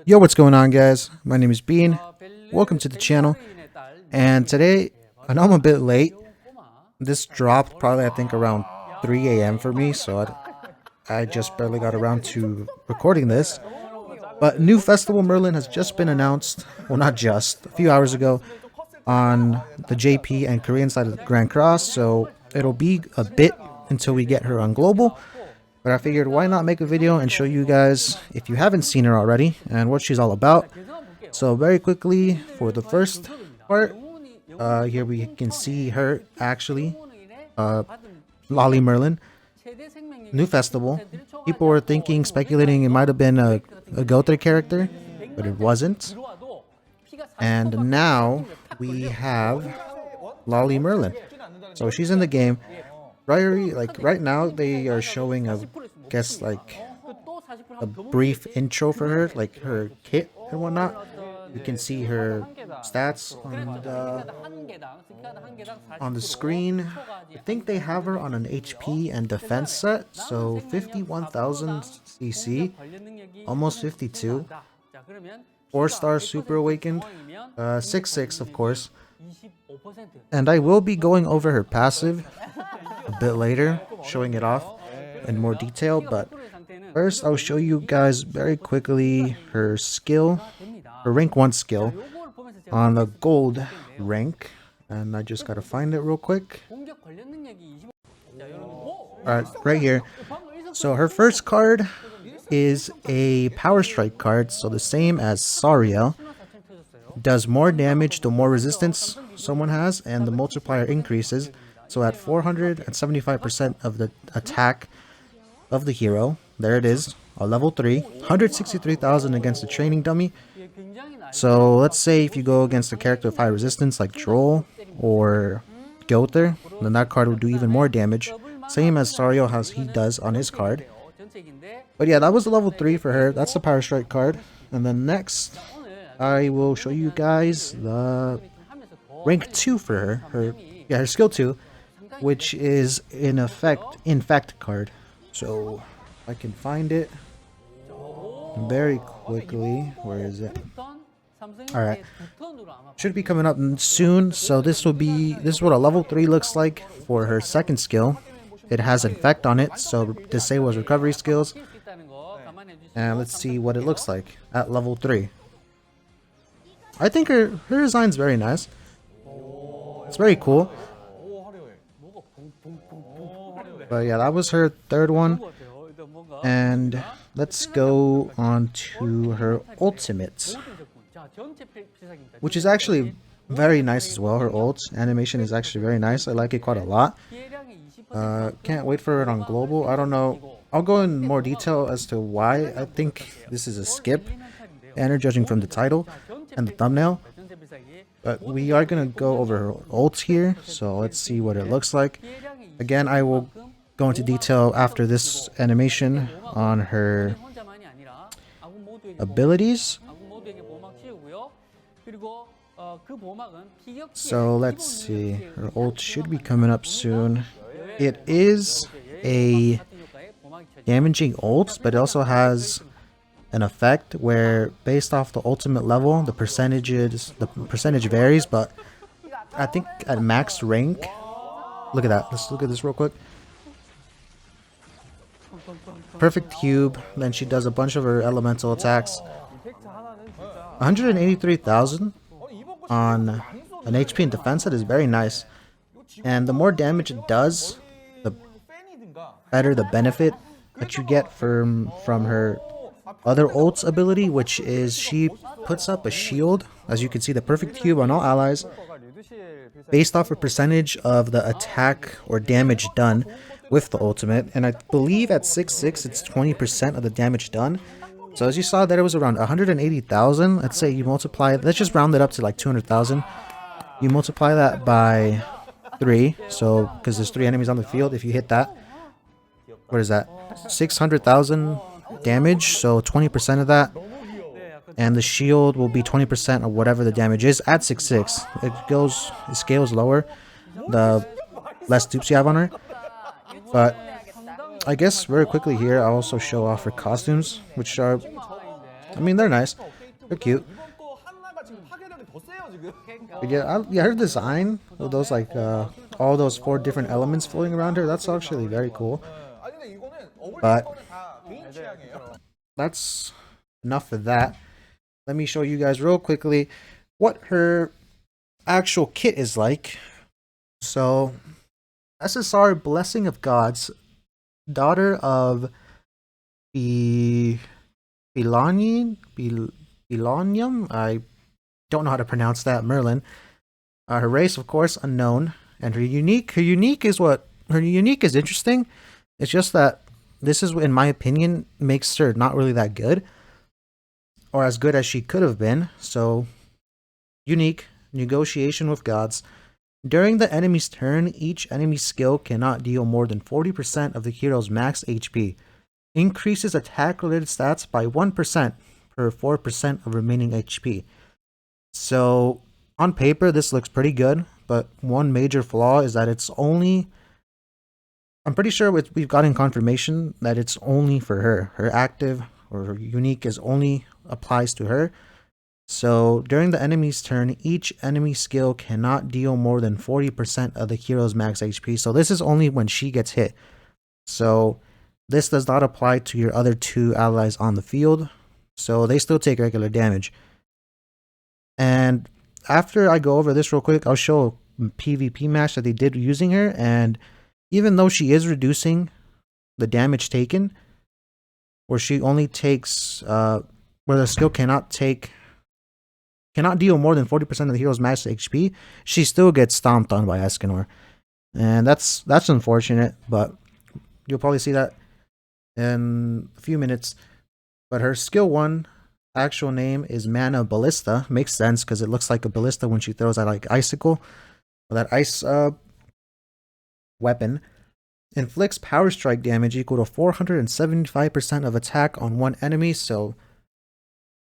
Yo, what's going on, guys? My name is Bean. Welcome to the channel. And today, I know I'm a bit late. This dropped probably, I think, around 3 a.m. for me, so I just barely got around to recording this. But new festival Merlin has just been announced. Well, not just, a few hours ago on the JP and Korean side of the Grand Cross. So it'll be a bit until we get her on global. But I figured, why not make a video and show you guys, if you haven't seen her already, and what she's all about. So very quickly, for the first part, here we can see her actually, Lolly Merlin, new festival. People were thinking, speculating it might have been a Gother character, but it wasn't. And now we have Lolly Merlin. So she's in the game. Right now, they are showing a brief intro for her, like her kit and whatnot. You can see her stats on the screen. I think they have her on an HP and defense set, so 51,000 CC, almost 52. 4-star Super Awakened, 6/6 of course. And I will be going over her passive a bit later, showing it off in more detail, but first I'll show you guys very quickly her skill, her rank 1 skill on the gold rank, and I just gotta find it real quick. Alright, right here. So her first card is a power strike card, so the same as Sariel. Does more damage the more resistance someone has, and the multiplier increases. So at 475% of the attack of the hero, there it is, a level 3, 163,000 against a training dummy. So let's say if you go against a character of high resistance like Droll or Gother, then that card will do even more damage, same as Sariel as he does on his card. But yeah, that was the level 3 for her. That's the power strike card. And then next, I will show you guys the rank 2 for her. Her skill 2, which is in effect infect card. So I can find it very quickly. Where is it? Alright, should be coming up soon. So this is what a level 3 looks like for her second skill. It has infect on it, so disables recovery skills. And let's see what it looks like at level 3. I think her design's very nice. It's very cool. But yeah, that was her third one. And let's go on to her ultimate, which is actually very nice as well. Her ult animation is actually very nice. I like it quite a lot. Can't wait for it on global. I don't know. I'll go in more detail as to why I think this is a skip, and judging from the title and the thumbnail. But we are going to go over her ults here, so let's see what it looks like. Again, I will go into detail after this animation on her abilities. So let's see, her ult should be coming up soon. It is a damaging ult, but it also has an effect where based off the ultimate level, the percentage varies, but I think at max rank, look at that. Let's look at this real quick. Perfect cube, then she does a bunch of her elemental attacks. 183,000 on an HP and defense set is very nice. And the more damage it does, the better the benefit that you get from her other ult's ability, which is she puts up a shield, as you can see, the perfect cube on all allies, based off a percentage of the attack or damage done with the ultimate. And I believe at 6/6 it's 20% of the damage done. So as you saw, that it was around 180,000. Let's say you multiply, let's just round it up to like 200,000. You multiply that by 3, so because there's 3 enemies on the field, if you hit that, what is that, 600,000 damage, so 20% of that, and the shield will be 20% of whatever the damage is at 6/6. It scales lower the less dupes you have on her. But I guess very quickly here, I'll also show off her costumes, which are I mean, they're nice. They're cute. But yeah, yeah, her design with those like all those 4 different elements floating around her, that's actually very cool. But that's enough of that. Let me show you guys real quickly what her actual kit is like. So, SSR Blessing of Gods, daughter of Belanium. I don't know how to pronounce that. Merlin. Her race, of course, unknown, and her unique. Her unique is interesting. It's just that this is, in my opinion, makes her not really that good, or as good as she could have been. So, unique negotiation with gods. During the enemy's turn, each enemy skill cannot deal more than 40% of the hero's max HP. Increases attack-related stats by 1% per 4% of remaining HP. So, on paper, this looks pretty good, but one major flaw is that it's only... I'm pretty sure we've gotten confirmation that it's only for her. Her active or her unique is only applies to her. So, during the enemy's turn, each enemy skill cannot deal more than 40% of the hero's max HP. So, this is only when she gets hit. So, this does not apply to your other 2 allies on the field. So, they still take regular damage. And after I go over this real quick, I'll show a PvP match that they did using her. And even though she is reducing the damage taken, where she only takes, where the skill cannot deal more than 40% of the hero's max HP, she still gets stomped on by Escanor. And that's unfortunate, but you'll probably see that in a few minutes. But her skill 1 actual name is Mana Ballista. Makes sense because it looks like a ballista when she throws that like icicle, or that ice weapon. Inflicts power strike damage equal to 475% of attack on one enemy, so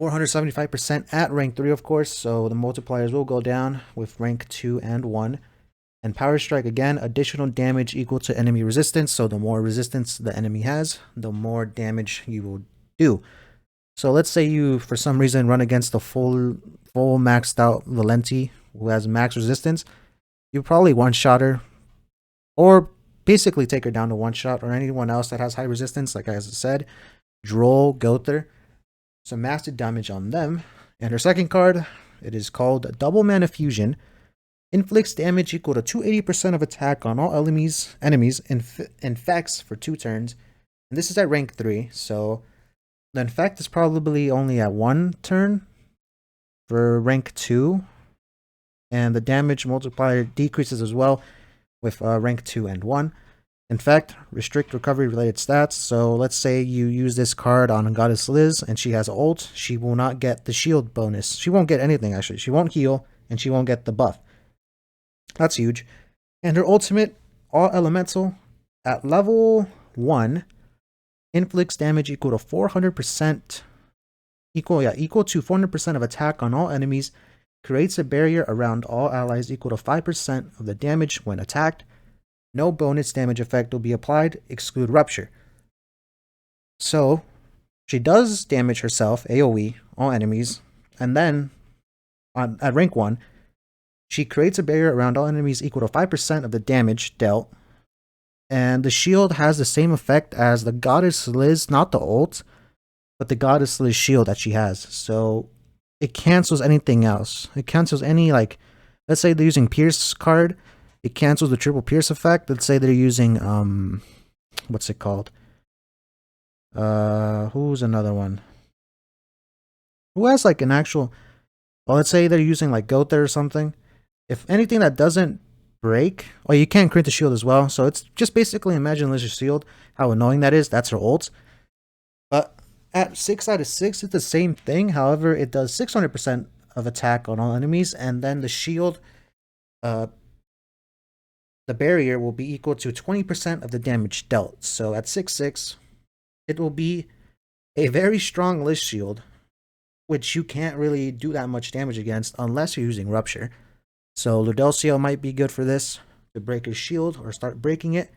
475% at rank 3, of course, so the multipliers will go down with rank 2 and 1. And power strike, again, additional damage equal to enemy resistance, so the more resistance the enemy has, the more damage you will do. So let's say you, for some reason, run against the full maxed out Valenti, who has max resistance. You probably one-shot her, or basically take her down to one-shot, or anyone else that has high resistance, like I said. Droll, Gother. Some massive damage on them. And her second card, it is called Double Mana Fusion. Inflicts damage equal to 280% of attack on all enemies, infects for 2 turns. And this is at rank 3, so the infect is probably only at 1 turn for rank 2. And the damage multiplier decreases as well with rank 2 and 1. In fact, restrict recovery related stats. So let's say you use this card on Goddess Liz and she has ult. She will not get the shield bonus. She won't get anything actually. She won't heal and she won't get the buff. That's huge. And her ultimate, All Elemental, at level 1, inflicts damage equal to 400%. Equal to 400% of attack on all enemies. Creates a barrier around all allies equal to 5% of the damage when attacked. No bonus damage effect will be applied, exclude Rupture. So, she does damage herself, AoE, all enemies, and then, at rank 1, she creates a barrier around all enemies equal to 5% of the damage dealt, and the shield has the same effect as the Goddess Liz, not the ult, but the Goddess Liz shield that she has. So, it cancels anything else. It cancels any, like, let's say they're using Pierce card, it cancels the triple pierce effect. Let's say they're using, what's it called? Who's another one? Who has like an actual, well, let's say they're using like Gotha or something. If anything that doesn't break, or you can't crit the shield as well. So it's just basically imagine Liz's shield, how annoying that is. That's her ult. But at 6 out of 6, it's the same thing. However, it does 600% of attack on all enemies, and then the shield, the barrier will be equal to 20% of the damage dealt. So at 6/6, it will be a very strong Liz shield, which you can't really do that much damage against unless you're using Rupture. So Ludelcio might be good for this, to break his shield or start breaking it.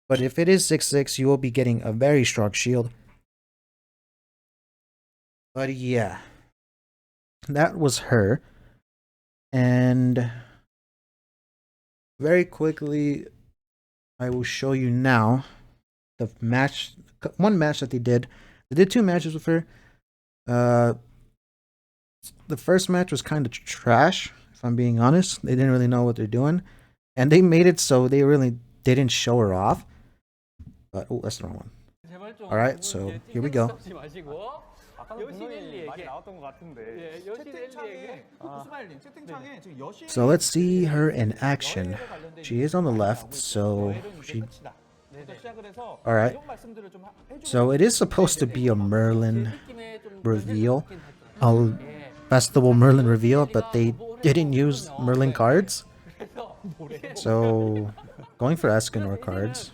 But if it is 6/6, you will be getting a very strong shield. But yeah, that was her. And very quickly, I will show you now the match, one match that they did. They did two matches with her. Uh, the first match was kind of trash, if I'm being honest. They didn't really know what they're doing, and they made it so they really didn't show her off. But oh, that's the wrong one. All right, so here we go. So let's see her in action. She is on the left, so she. All right. So it is supposed to be a Merlin reveal, a festival Merlin reveal, but they didn't use Merlin cards. So going for Escanor cards.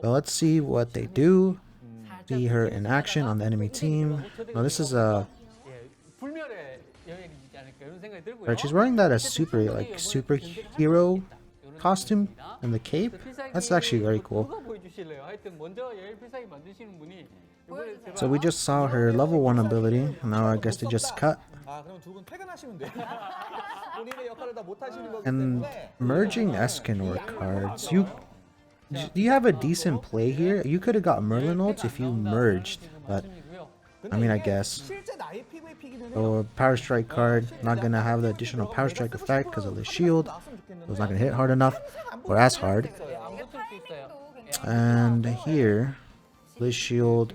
So let's see what they do. See her in action on the enemy team. Now this is a. Right, she's wearing that as superhero costume and the cape. That's actually very cool. So we just saw her level 1 ability. Now I guess they just cut. And merging Escanor cards. Do you have a decent play here? You could have got Merlin ults if you merged, but I mean, I guess. So a Power Strike card, not gonna have the additional Power Strike effect because of the shield. So it's not gonna hit hard enough, or as hard. And here, this shield,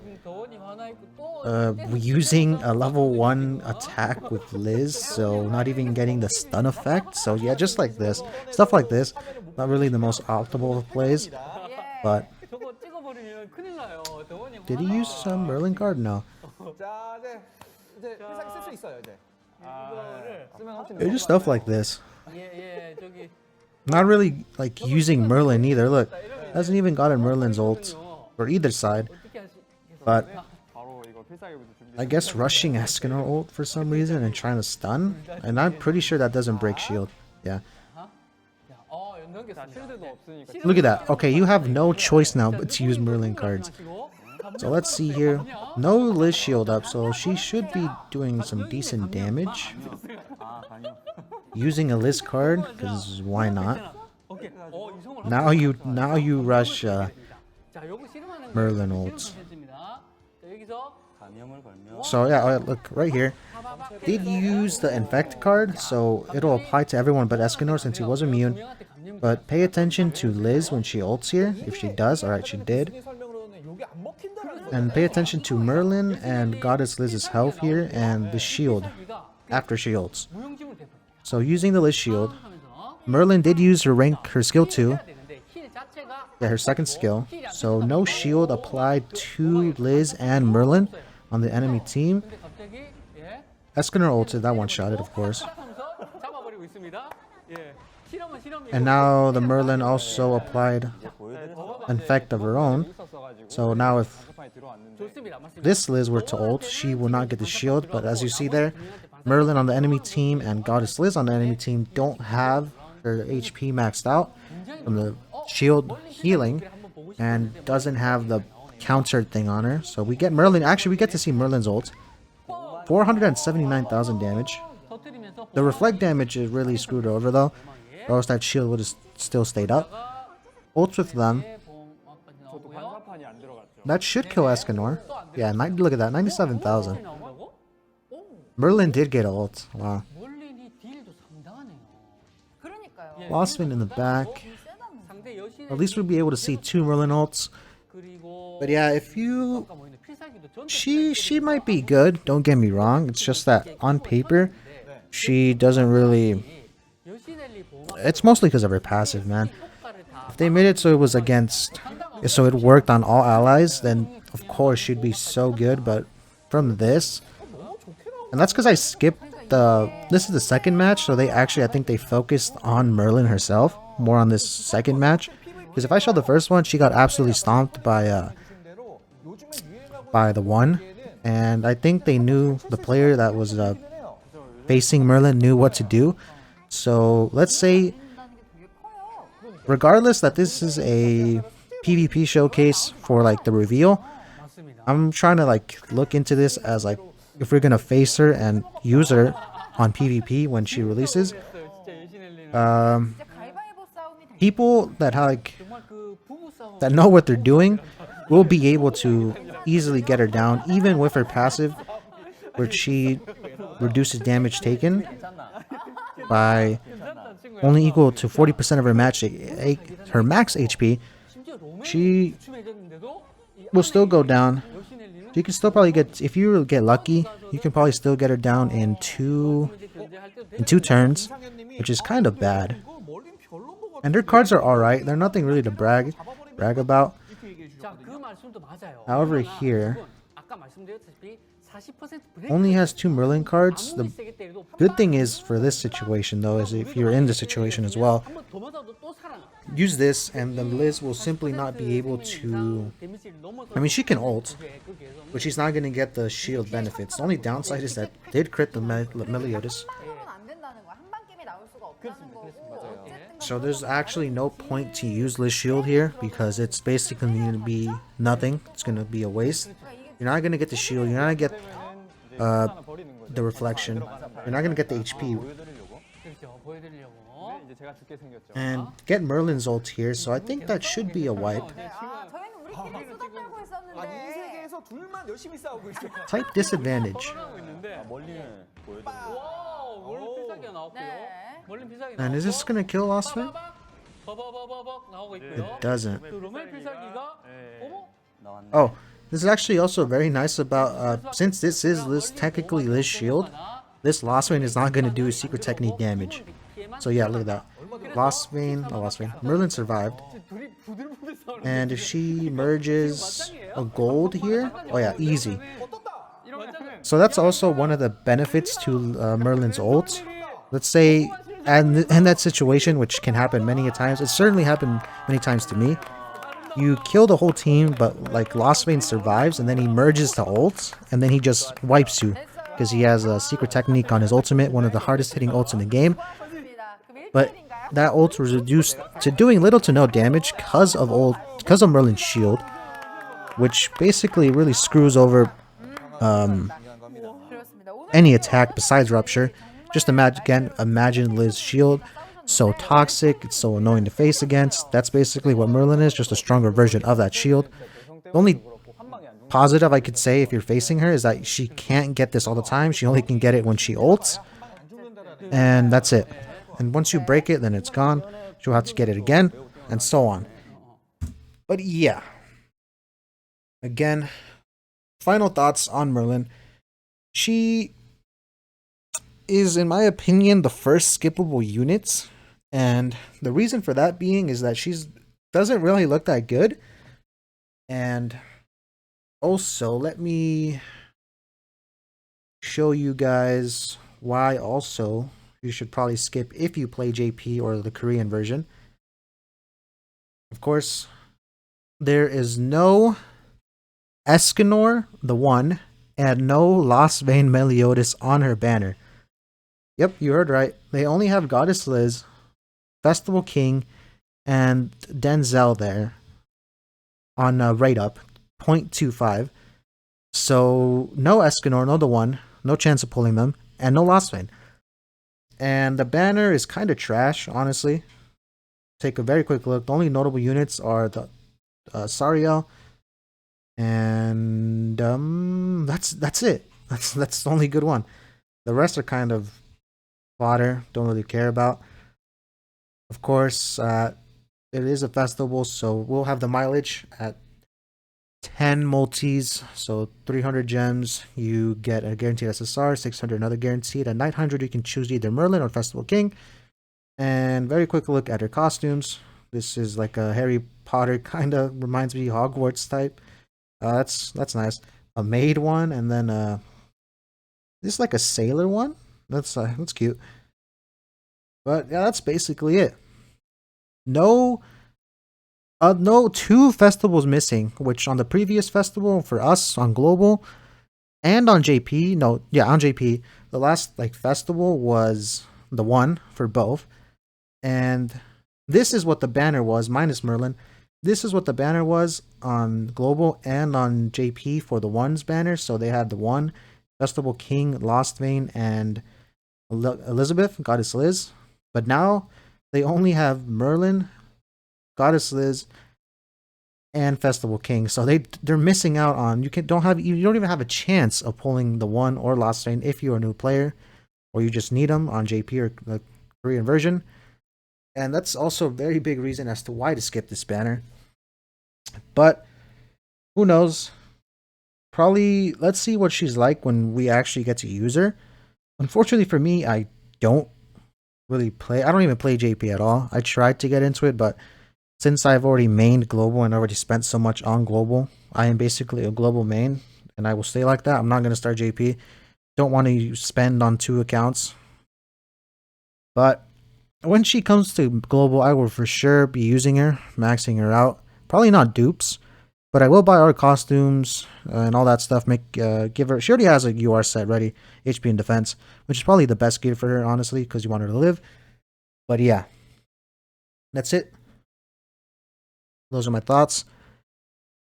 using a level 1 attack with Liz, so not even getting the stun effect. So yeah, just like this, stuff like this. Not really the most optimal of plays, but did he use some Merlin card? No. It's just stuff like this. Not really like using Merlin either. Look, hasn't even gotten Merlin's ult for either side. But I guess rushing Escanor ult for some reason and trying to stun, and I'm pretty sure that doesn't break shield. Yeah. Look at that. Okay, you have no choice now but to use Merlin cards. So let's see here. No Liz shield up, so she should be doing some decent damage. Using a Liz card, because why not? Now you rush Merlin ults. So yeah, look right here. Did use the infect card, so it'll apply to everyone but Escanor since he was immune. But pay attention to Liz when she ults here. If she does, alright, she did. And pay attention to Merlin and Goddess Liz's health here and the shield after she ults. So using the Liz shield, Merlin did use her skill 2. Yeah, her second skill. So no shield applied to Liz and Merlin on the enemy team. Escanor ulted, that one-shotted, of course. And now the Merlin also applied infect of her own. So now if this Liz were to ult, she will not get the shield. But as you see there, Merlin on the enemy team and Goddess Liz on the enemy team don't have her HP maxed out from the shield healing and doesn't have the counter thing on her. So we get Merlin. Actually, we get to see Merlin's ult. 479,000 damage. The reflect damage is really screwed over though, or else that shield would have still stayed up. Ults with them. That should kill Escanor. Yeah, look at that, 97,000. Merlin did get ult. Wow. Lossman in the back. At least we'll be able to see 2 Merlin ults. But yeah, if you... She might be good, don't get me wrong. It's just that on paper, she doesn't really... It's mostly because of her passive, man. If they made it so it was against... So it worked on all allies, then of course she'd be so good. But from this... And that's because I skipped the... This is the second match, so they actually, I think they focused on Merlin herself. More on this second match. Because if I showed the first one, she got absolutely stomped by the one. And I think they knew, the player that was facing Merlin knew what to do. So let's say, regardless that this is a PvP showcase for like the reveal, I'm trying to like look into this as like if we're gonna face her and use her on PvP when she releases. Um, People that like that know what they're doing will be able to easily get her down, even with her passive, where she reduces damage taken by only equal to 40% of her max HP. She will still go down. You can still probably get, if you get lucky, you can probably still get her down in two turns, which is kind of bad. And her cards are alright. They're nothing really to brag about. However, here only has 2 Merlin cards. The good thing is for this situation though is if you're in the situation as well, use this and the Liz will simply not be able to... I mean, she can ult, but she's not going to get the shield benefits. The only downside is that did crit the Meliodas. So there's actually no point to use Liz shield here because it's basically going to be nothing. It's going to be a waste. You're not going to get the shield. You're not going to get the reflection. You're not going to get the HP. And get Merlin's ult here, so I think that should be a wipe. Type disadvantage. And is this gonna kill Osman? It doesn't. Oh, this is actually also very nice about since this is technically Liz shield, this Lost Vein is not gonna do secret technique damage. So yeah, look at that. Lost Vein, Merlin survived. And if she merges a gold here, oh yeah, easy. So that's also one of the benefits to Merlin's ult. Let's say, and in that situation, which can happen many a times, it certainly happened many times to me. You kill the whole team, but like Lost Vein survives, and then he merges to ult, and then he just wipes you because he has a secret technique on his ultimate, one of the hardest hitting ults in the game. But that ult was reduced to doing little to no damage because of Merlin's shield, which basically really screws over any attack besides Rupture. Just imagine Liz's shield, so toxic, it's so annoying to face against. That's basically what Merlin is, just a stronger version of that shield. The only positive I could say if you're facing her is that she can't get this all the time. She only can get it when she ults, and that's it. And once you break it, then it's gone. She'll have to get it again, and so on. But yeah. Again, final thoughts on Merlin. She is, in my opinion, the first skippable unit. And the reason for that being is that she doesn't really look that good. And also, let me show you guys why also you should probably skip if you play JP or the Korean version. Of course, there is no Escanor, the one, and no Lost Vein Meliodas on her banner. Yep, you heard right. They only have Goddess Liz, Festival King, and Denzel there on rate up, 0.25. So no Escanor, no the one, no chance of pulling them, and no Lost Vein. And the banner is kind of trash, honestly. Take a very quick look. The only notable units are the Sariel, and that's it. That's the only good one. The rest are kind of fodder. Don't really care about. Of course, it is a festival, so we'll have the mileage at 10 multis, so 300 gems, you get a guaranteed SSR, 600 another guaranteed, at 900 you can choose either Merlin or Festival King. And very quick look at her costumes. This is like a Harry Potter kind of, reminds me of Hogwarts type. That's nice. A maid one, and then this is like a sailor one. That's cute. But yeah, that's basically it. No 2 festivals missing, which on the previous festival for us on Global and on JP, on JP, the last festival was the one for both. And this is what the banner was, minus Merlin. this is what the banner was on Global and on JP for the ones banner. So they had the one, Festival King, Lost Vein, and Elizabeth, Goddess Liz. But now they only have Merlin, Goddess Liz, and Festival King. So they're missing out on, you don't even have a chance of pulling the one or Lost Vein if you're a new player, or you just need them on JP or the Korean version. And that's also a very big reason as to why to skip this banner. But who knows? Probably let's see what she's like when we actually get to use her. Unfortunately for me, I don't I don't even play JP at all. I tried to get into it, but since I've already mained global and already spent so much on global, I am basically a global main, and I will stay like that. I'm not going to start JP. Don't want to spend on 2 accounts. But when she comes to global, I will for sure be using her, maxing her out. Probably not dupes, but I will buy our costumes and all that stuff. Give her. She already has a UR set ready, HP and defense, which is probably the best gear for her, honestly, because you want her to live. But yeah, that's it. Those are my thoughts.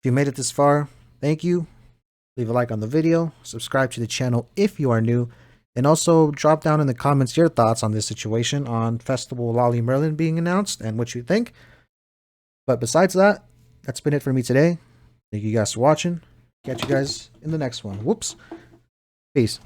If you made it this far, thank you. Leave a like on the video, subscribe to the channel if you are new, and also drop down in the comments your thoughts on this situation on Festival Lolly Merlin being announced and what you think. But besides that, that's been it for me today. Thank you guys for watching. Catch you guys in the next one. Whoops. Peace.